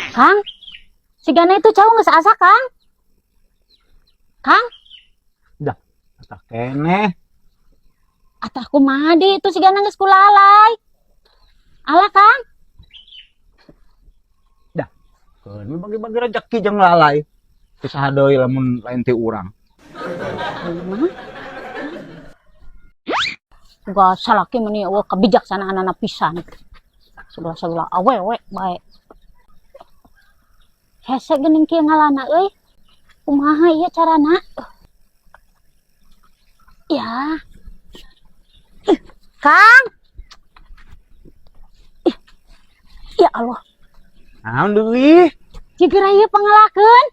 Kang, si Gana itu cowok nggak seasa, Kang. Kang, Dah, tak kene. atahku madi itu si Gana nggak sekulalai. Alah, Kang. Dah, keun bagi-bagi rezeki jeung lalai. Pisah deui lamun lain ti urang. Mah. Gak salah ki meni eueuh kebijaksanaan anak pisan. Segala awewe bae. Hese geuning kieu ngalana euy. Kumaha ieu carana? Ya. Kang. Ya Allah, Naon deui? jigera ieu pangalakeun.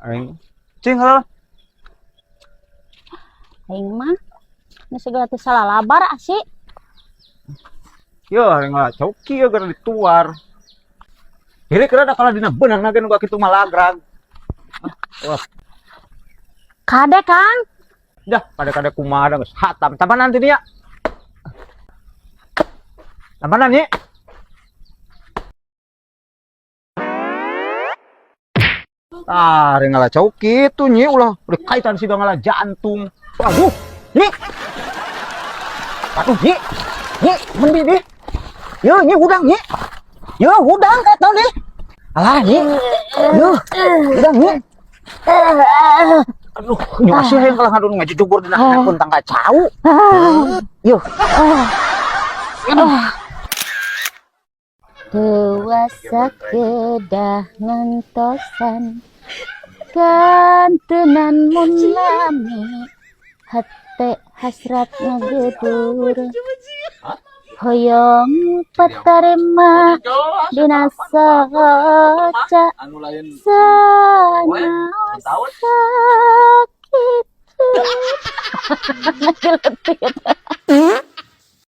Aing cing heuh. Aing mah nu segala teu salah labar asik. Yo, aing lah coki ya gara dituar. Jadi kira da kala dina beunang nagen gua kitu malagrag. Wah, Kade, Kang. dah kada-kada kumaha geus hatam. Tampanan teh dia. Tampanan nih. Ring ngalah coki itu nyi ulah kaitan sida ngalah jantung. Waduh, nyi. Aduh, nyi. Nyi, mendi deh. Yo, nyi udang nyi. Yo, udang kata deh. Alah, nyi. Yo, udang nyi. Aduh, nyi masih yang kalah ngadun ngaji jubur dina handphone tangga cau. Yo. Dewasa kedah ngantosan kantenan mun lami hate hasrat ngagedur hoyong patarema dina saca sanaos sakitu.